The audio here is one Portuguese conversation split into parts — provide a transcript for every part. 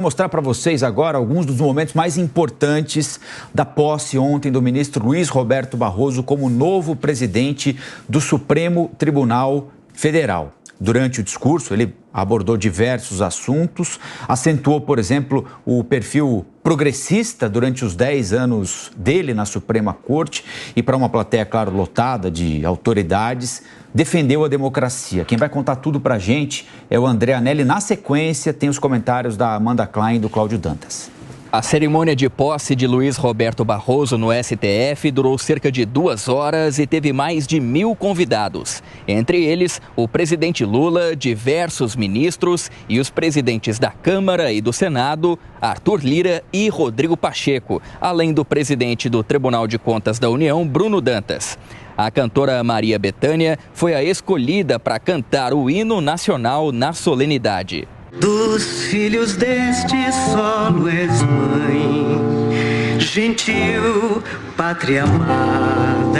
Vou mostrar para vocês agora alguns dos momentos mais importantes da posse ontem do ministro Luiz Roberto Barroso como novo presidente do Supremo Tribunal Federal. Durante o discurso, ele abordou diversos assuntos, acentuou, por exemplo, o perfil progressista durante os 10 anos dele na Suprema Corte e, para uma plateia, claro, lotada de autoridades, defendeu a democracia. Quem vai contar tudo para a gente é o André Anelli. Na sequência, tem os comentários da Amanda Klein e do Cláudio Dantas. A cerimônia de posse de Luiz Roberto Barroso no STF durou cerca de 2 horas e teve mais de 1.000 convidados. Entre eles, o presidente Lula, diversos ministros e os presidentes da Câmara e do Senado, Arthur Lira e Rodrigo Pacheco, além do presidente do Tribunal de Contas da União, Bruno Dantas. A cantora Maria Bethânia foi a escolhida para cantar o hino nacional na solenidade. Dos filhos deste solo és mãe, gentil, pátria amada,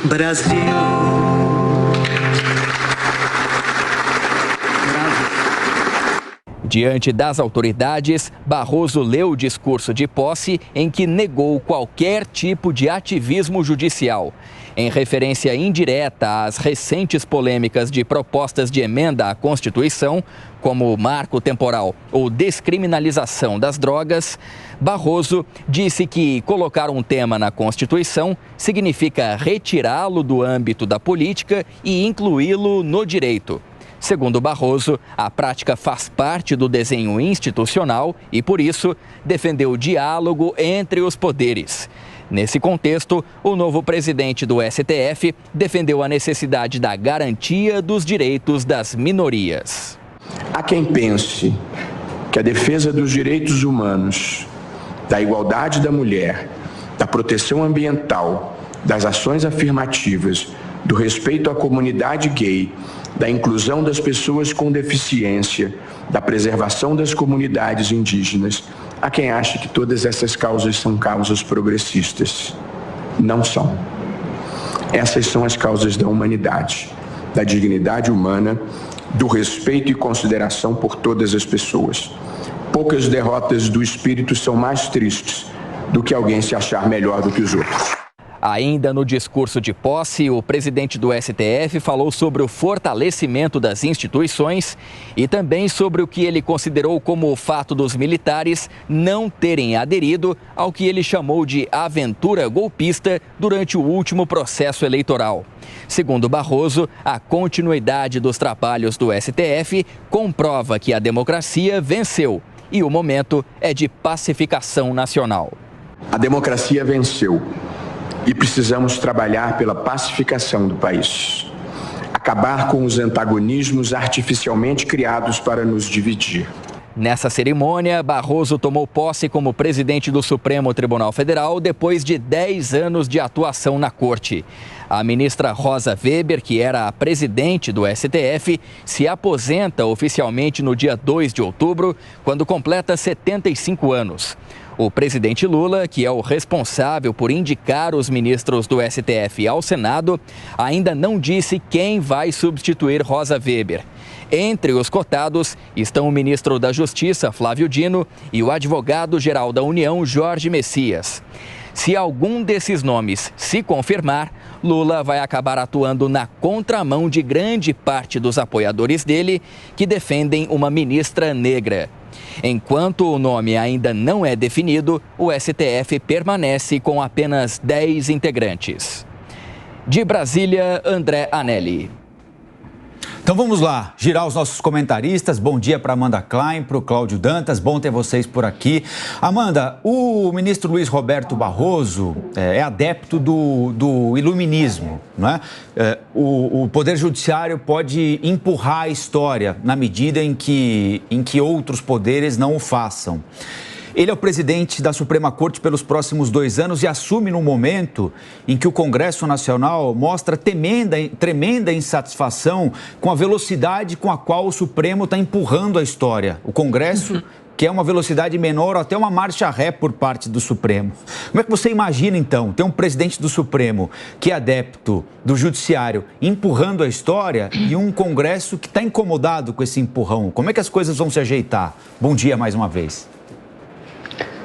Brasil. Diante das autoridades, Barroso leu o discurso de posse em que negou qualquer tipo de ativismo judicial. Em referência indireta às recentes polêmicas de propostas de emenda à Constituição, como marco temporal ou descriminalização das drogas, Barroso disse que colocar um tema na Constituição significa retirá-lo do âmbito da política e incluí-lo no direito. Segundo Barroso, a prática faz parte do desenho institucional e, por isso, defendeu o diálogo entre os poderes. Nesse contexto, o novo presidente do STF defendeu a necessidade da garantia dos direitos das minorias. Há quem pense que a defesa dos direitos humanos, da igualdade da mulher, da proteção ambiental, das ações afirmativas, do respeito à comunidade gay, da inclusão das pessoas com deficiência, da preservação das comunidades indígenas. Há quem ache que todas essas causas são causas progressistas. Não são. Essas são as causas da humanidade, da dignidade humana, do respeito e consideração por todas as pessoas. Poucas derrotas do espírito são mais tristes do que alguém se achar melhor do que os outros. Ainda no discurso de posse, o presidente do STF falou sobre o fortalecimento das instituições e também sobre o que ele considerou como o fato dos militares não terem aderido ao que ele chamou de aventura golpista durante o último processo eleitoral. Segundo Barroso, a continuidade dos trabalhos do STF comprova que a democracia venceu e o momento é de pacificação nacional. A democracia venceu. E precisamos trabalhar pela pacificação do país. Acabar com os antagonismos artificialmente criados para nos dividir. Nessa cerimônia, Barroso tomou posse como presidente do Supremo Tribunal Federal depois de 10 anos de atuação na corte. A ministra Rosa Weber, que era a presidente do STF, se aposenta oficialmente no dia 2 de outubro, quando completa 75 anos. O presidente Lula, que é o responsável por indicar os ministros do STF ao Senado, ainda não disse quem vai substituir Rosa Weber. Entre os cotados estão o ministro da Justiça, Flávio Dino, e o advogado-geral da União, Jorge Messias. Se algum desses nomes se confirmar, Lula vai acabar atuando na contramão de grande parte dos apoiadores dele, que defendem uma ministra negra. Enquanto o nome ainda não é definido, o STF permanece com apenas 10 integrantes. De Brasília, André Anelli. Então vamos lá, girar os nossos comentaristas. Bom dia para Amanda Klein, para o Cláudio Dantas, bom ter vocês por aqui. Amanda, o ministro Luiz Roberto Barroso é adepto do iluminismo, não é? O Poder Judiciário pode empurrar a história na medida em que outros poderes não o façam. Ele é o presidente da Suprema Corte pelos próximos 2 anos e assume no momento em que o Congresso Nacional mostra tremenda insatisfação com a velocidade com a qual o Supremo está empurrando a história. O Congresso quer uma velocidade menor ou até uma marcha ré por parte do Supremo. Como é que você imagina, então, ter um presidente do Supremo que é adepto do Judiciário empurrando a história e um Congresso que está incomodado com esse empurrão? Como é que as coisas vão se ajeitar? Bom dia mais uma vez.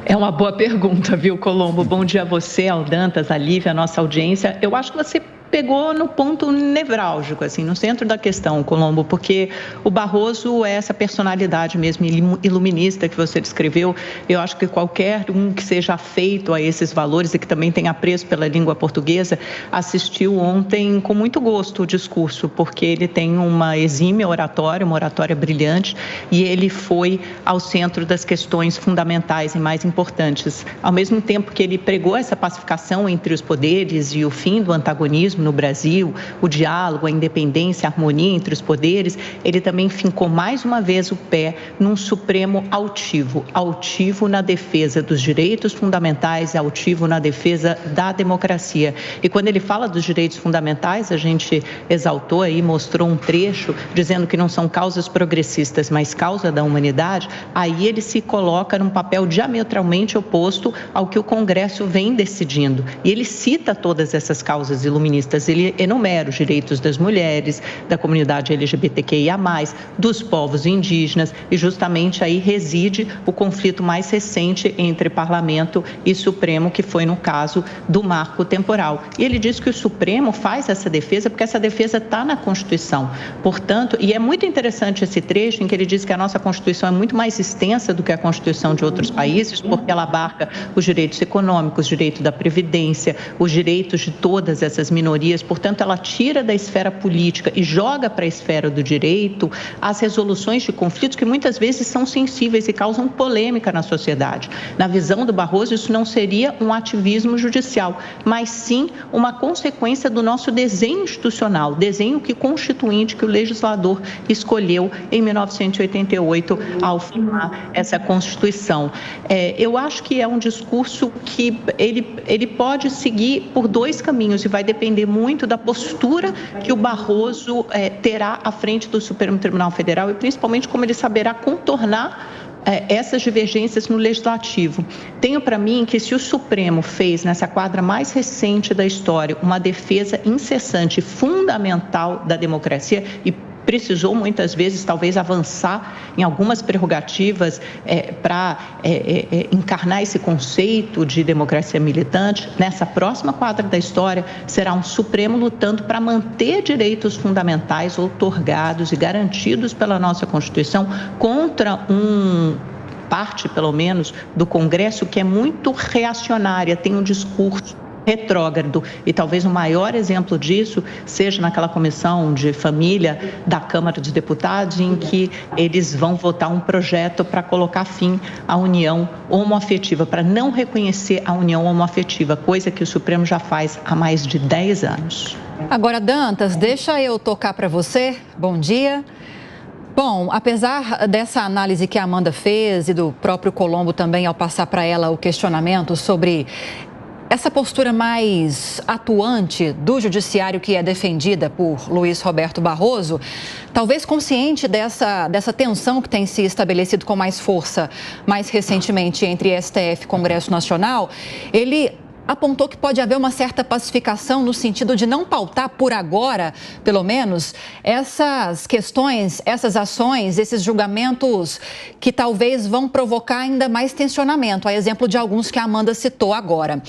É uma boa pergunta, viu, Colombo? Bom dia a você, ao Dantas, a Lívia, a nossa audiência. Eu acho que você pegou no ponto nevrálgico, assim, no centro da questão, Colombo, porque o Barroso é essa personalidade mesmo iluminista que você descreveu. Eu acho que qualquer um que seja afeito a esses valores e que também tenha apreço pela língua portuguesa assistiu ontem com muito gosto o discurso, porque ele tem uma exímia oratória, uma oratória brilhante, e ele foi ao centro das questões fundamentais e mais importantes. Ao mesmo tempo que ele pregou essa pacificação entre os poderes e o fim do antagonismo no Brasil, o diálogo, a independência, a harmonia entre os poderes, ele também fincou mais uma vez o pé num Supremo altivo na defesa dos direitos fundamentais, altivo na defesa da democracia. E quando ele fala dos direitos fundamentais, a gente exaltou aí, mostrou um trecho dizendo que não são causas progressistas, mas causa da humanidade, aí ele se coloca num papel diametralmente oposto ao que o Congresso vem decidindo. E ele cita todas essas causas iluministas. Ele enumera os direitos das mulheres, da comunidade LGBTQIA+, dos povos indígenas, e justamente aí reside o conflito mais recente entre Parlamento e Supremo, que foi no caso do marco temporal. E ele diz que o Supremo faz essa defesa porque essa defesa está na Constituição. Portanto, e é muito interessante esse trecho em que ele diz que a nossa Constituição é muito mais extensa do que a Constituição de outros países, porque ela abarca os direitos econômicos, o direito da previdência, os direitos de todas essas minorias. Portanto, ela tira da esfera política e joga para a esfera do direito as resoluções de conflitos que muitas vezes são sensíveis e causam polêmica na sociedade. Na visão do Barroso, isso não seria um ativismo judicial, mas sim uma consequência do nosso desenho institucional, desenho constituinte que o legislador escolheu em 1988 ao firmar essa Constituição. Eu acho que é um discurso que ele pode seguir por 2 caminhos e vai depender muito da postura que o Barroso terá à frente do Supremo Tribunal Federal e principalmente como ele saberá contornar essas divergências no Legislativo. Tenho para mim que se o Supremo fez, nessa quadra mais recente da história, uma defesa incessante, fundamental da democracia e precisou muitas vezes talvez avançar em algumas prerrogativas para encarnar esse conceito de democracia militante, nessa próxima quadra da história será um Supremo lutando para manter direitos fundamentais outorgados e garantidos pela nossa Constituição contra parte, pelo menos, do Congresso que é muito reacionária, tem um discurso retrógrado, e talvez o maior exemplo disso seja naquela comissão de família da Câmara dos Deputados, em que eles vão votar um projeto para colocar fim à união homoafetiva, para não reconhecer a união homoafetiva, coisa que o Supremo já faz há mais de 10 anos. Agora, Dantas, deixa eu tocar para você. Bom dia. Bom, apesar dessa análise que a Amanda fez e do próprio Colombo também, ao passar para ela o questionamento sobre essa postura mais atuante do judiciário que é defendida por Luiz Roberto Barroso, talvez consciente dessa tensão que tem se estabelecido com mais força mais recentemente entre STF e Congresso Nacional, ele apontou que pode haver uma certa pacificação no sentido de não pautar por agora, pelo menos, essas questões, essas ações, esses julgamentos que talvez vão provocar ainda mais tensionamento, a exemplo de alguns que a Amanda citou agora.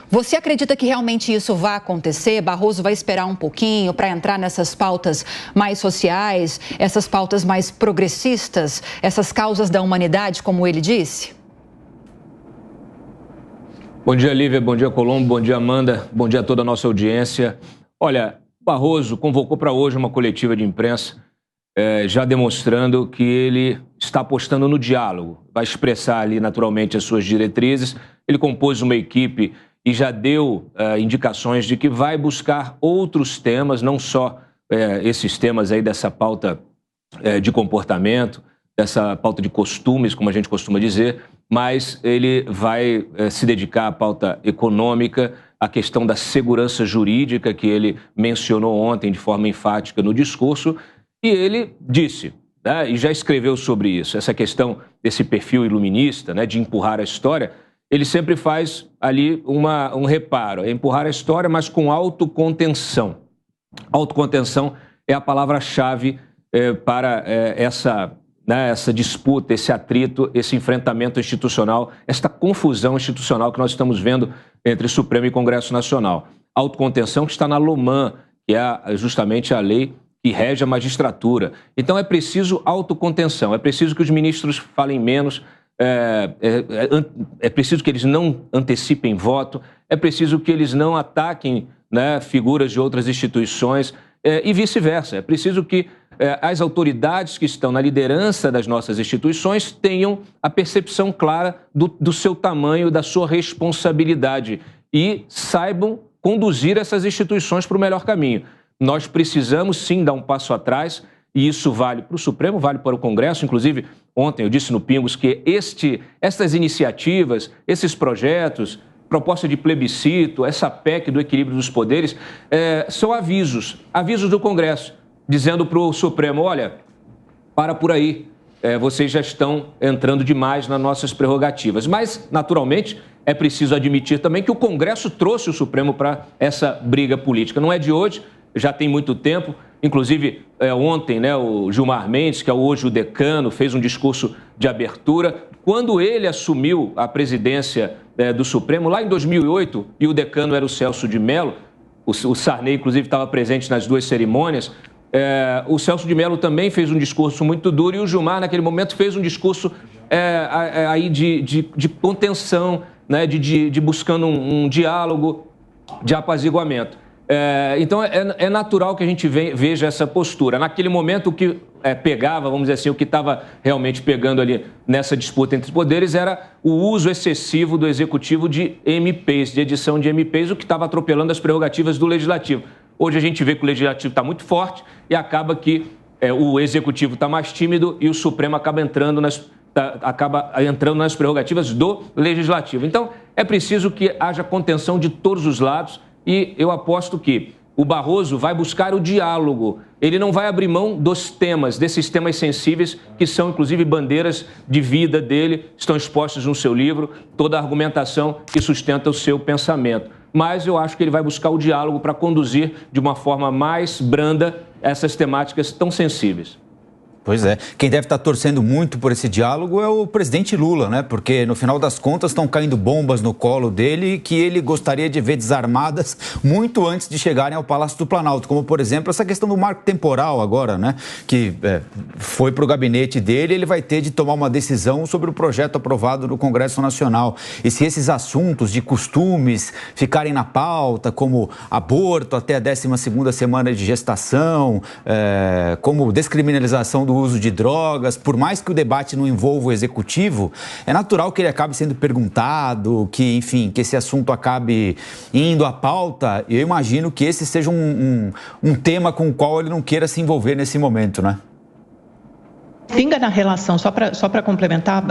Você acredita que realmente isso vai acontecer? Barroso vai esperar um pouquinho para entrar nessas pautas mais sociais, essas pautas mais progressistas, essas causas da humanidade, como ele disse? Bom dia, Lívia. Bom dia, Colombo. Bom dia, Amanda. Bom dia a toda a nossa audiência. Olha, Barroso convocou para hoje uma coletiva de imprensa, já demonstrando que ele está apostando no diálogo. Vai expressar ali, naturalmente, as suas diretrizes. Ele compôs uma equipe e já deu indicações de que vai buscar outros temas, não só esses temas aí dessa pauta de comportamento, dessa pauta de costumes, como a gente costuma dizer, mas ele vai se dedicar à pauta econômica, à questão da segurança jurídica, que ele mencionou ontem de forma enfática no discurso, e ele disse, né, e já escreveu sobre isso, essa questão desse perfil iluminista, né, de empurrar a história. Ele sempre faz ali um reparo, é empurrar a história, mas com autocontenção. Autocontenção é a palavra-chave para essa disputa, esse atrito, esse enfrentamento institucional, esta confusão institucional que nós estamos vendo entre Supremo e Congresso Nacional. Autocontenção que está na LOMAN, que é justamente a lei que rege a magistratura. Então é preciso autocontenção, é preciso que os ministros falem menos, é preciso que eles não antecipem voto, é preciso que eles não ataquem, né, figuras de outras instituições e vice-versa. É preciso que as autoridades que estão na liderança das nossas instituições tenham a percepção clara do seu tamanho, da sua responsabilidade e saibam conduzir essas instituições para o melhor caminho. Nós precisamos, sim, dar um passo atrás, e isso vale para o Supremo, vale para o Congresso. Inclusive, ontem eu disse no Pingos que estas iniciativas, esses projetos, proposta de plebiscito, essa PEC do equilíbrio dos poderes, são avisos do Congresso, dizendo para o Supremo, olha, para por aí, vocês já estão entrando demais nas nossas prerrogativas. Mas, naturalmente, é preciso admitir também que o Congresso trouxe o Supremo para essa briga política. Não é de hoje, já tem muito tempo. Inclusive, ontem, né, o Gilmar Mendes, que é hoje o decano, fez um discurso de abertura. Quando ele assumiu a presidência do Supremo, lá em 2008, e o decano era o Celso de Mello, o Sarney, inclusive, estava presente nas duas cerimônias, o Celso de Mello também fez um discurso muito duro e o Gilmar, naquele momento, fez um discurso aí de contenção, né, de buscando um diálogo, de apaziguamento. Então, é natural que a gente veja essa postura. Naquele momento, o que pegava, vamos dizer assim, o que estava realmente pegando ali nessa disputa entre poderes era o uso excessivo do Executivo de MPs, de edição de MPs, o que estava atropelando as prerrogativas do Legislativo. Hoje a gente vê que o Legislativo está muito forte e acaba que o Executivo está mais tímido e o Supremo acaba entrando nas prerrogativas do Legislativo. Então, é preciso que haja contenção de todos os lados. E eu aposto que o Barroso vai buscar o diálogo. Ele não vai abrir mão desses temas sensíveis, que são, inclusive, bandeiras de vida dele, estão expostos no seu livro, toda a argumentação que sustenta o seu pensamento. Mas eu acho que ele vai buscar o diálogo para conduzir de uma forma mais branda essas temáticas tão sensíveis. Pois é. Quem deve estar torcendo muito por esse diálogo é o presidente Lula, né? Porque, no final das contas, estão caindo bombas no colo dele que ele gostaria de ver desarmadas muito antes de chegarem ao Palácio do Planalto. Como, por exemplo, essa questão do marco temporal agora, né? Que foi para o gabinete dele, ele vai ter de tomar uma decisão sobre o projeto aprovado no Congresso Nacional. E se esses assuntos de costumes ficarem na pauta, como aborto até a 12ª semana de gestação, como descriminalização do uso de drogas, por mais que o debate não envolva o executivo, é natural que ele acabe sendo perguntado, que, enfim, que esse assunto acabe indo à pauta. Eu imagino que esse seja um tema com o qual ele não queira se envolver nesse momento, né? Respinga na relação, só para complementar,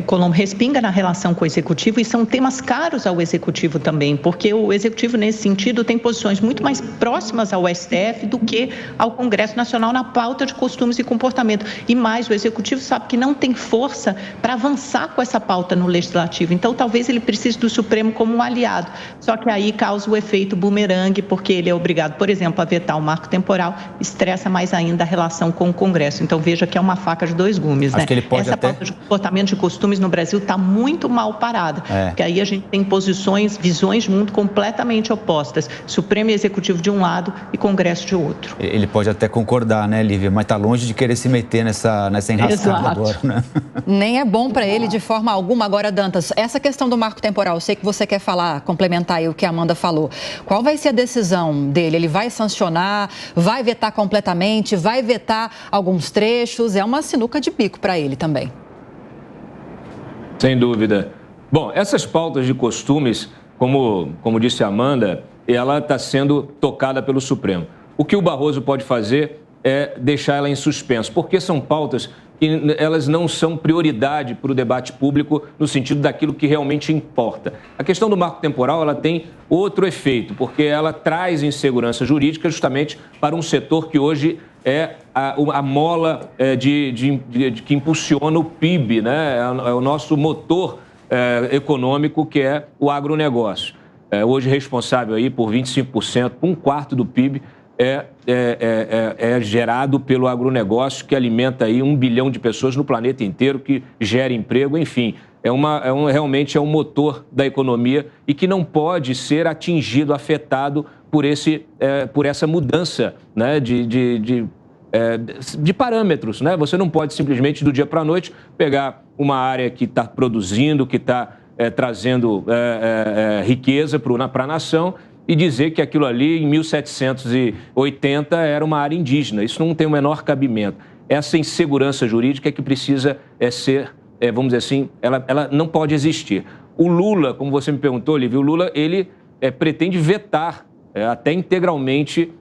Colombo, respinga na relação com o Executivo e são temas caros ao Executivo também, porque o Executivo, nesse sentido, tem posições muito mais próximas ao STF do que ao Congresso Nacional na pauta de costumes e comportamento. E mais, o Executivo sabe que não tem força para avançar com essa pauta no Legislativo. Então, talvez ele precise do Supremo como um aliado. Só que aí causa o efeito bumerangue, porque ele é obrigado, por exemplo, a vetar o marco temporal, estressa mais ainda a relação com o Congresso. Então, veja que é uma faca de dois gumes, né? Essa pauta de comportamento de costumes no Brasil está muito mal parada, porque aí a gente tem visões de mundo completamente opostas, Supremo e Executivo de um lado e Congresso de outro. Ele pode até concordar, né, Lívia, mas está longe de querer se meter nessa enrascada agora, né? Nem é bom para ele de forma alguma. Agora, Dantas, essa questão do marco temporal, eu sei que você quer complementar aí o que a Amanda falou. Qual vai ser a decisão dele? Ele vai sancionar, vai vetar completamente, vai vetar alguns trechos? É uma sinuca de bico para ele também. Sem dúvida. Bom, essas pautas de costumes, como disse a Amanda, ela está sendo tocada pelo Supremo. O que o Barroso pode fazer é deixar ela em suspenso, porque são pautas que elas não são prioridade para o debate público no sentido daquilo que realmente importa. A questão do marco temporal ela tem outro efeito, porque ela traz insegurança jurídica justamente para um setor que hoje é a mola que impulsiona o PIB, né? É o nosso motor econômico, que é o agronegócio. Hoje responsável aí por 25%, um quarto do PIB é gerado pelo agronegócio, que alimenta aí 1 bilhão de pessoas no planeta inteiro, que gera emprego, enfim. Realmente é um motor da economia e que não pode ser atingido, afetado por essa mudança, né, de parâmetros, né? Você não pode simplesmente do dia para a noite pegar uma área que está produzindo, que está trazendo riqueza para a nação e dizer que aquilo ali, em 1780, era uma área indígena. Isso não tem o menor cabimento. Essa insegurança jurídica que precisa ser, vamos dizer assim, ela não pode existir. O Lula, como você me perguntou, Lívia, o Lula, ele pretende vetar até integralmente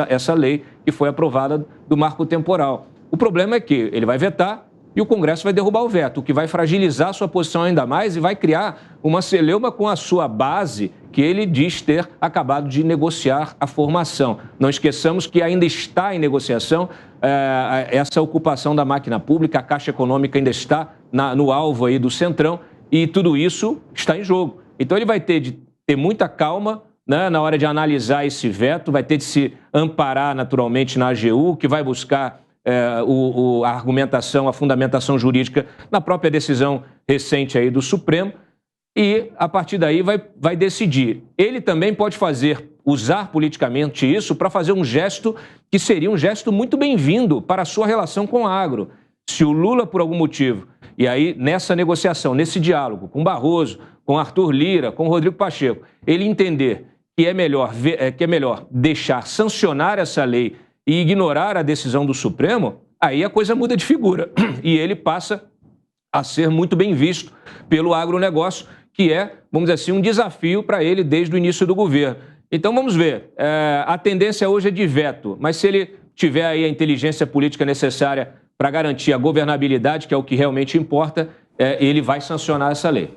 essa lei que foi aprovada do marco temporal. O problema é que ele vai vetar e o Congresso vai derrubar o veto, o que vai fragilizar a sua posição ainda mais e vai criar uma celeuma com a sua base que ele diz ter acabado de negociar a formação. Não esqueçamos que ainda está em negociação essa ocupação da máquina pública, a Caixa Econômica ainda está no alvo aí do Centrão e tudo isso está em jogo. Então ele vai ter de ter muita calma, né, na hora de analisar esse veto, vai ter de se amparar naturalmente na AGU, que vai buscar a argumentação, a fundamentação jurídica na própria decisão recente aí do Supremo e, a partir daí, vai decidir. Ele também pode usar politicamente isso para fazer um gesto que seria um gesto muito bem-vindo para a sua relação com o agro. Se o Lula, por algum motivo, e aí nessa negociação, nesse diálogo com Barroso, com Arthur Lira, com Rodrigo Pacheco, ele entender que é melhor deixar sancionar essa lei e ignorar a decisão do Supremo, aí a coisa muda de figura. E ele passa a ser muito bem visto pelo agronegócio, que vamos dizer assim, um desafio para ele desde o início do governo. Então, vamos ver. A tendência hoje é de veto, mas se ele tiver aí a inteligência política necessária para garantir a governabilidade, que é o que realmente importa, ele vai sancionar essa lei.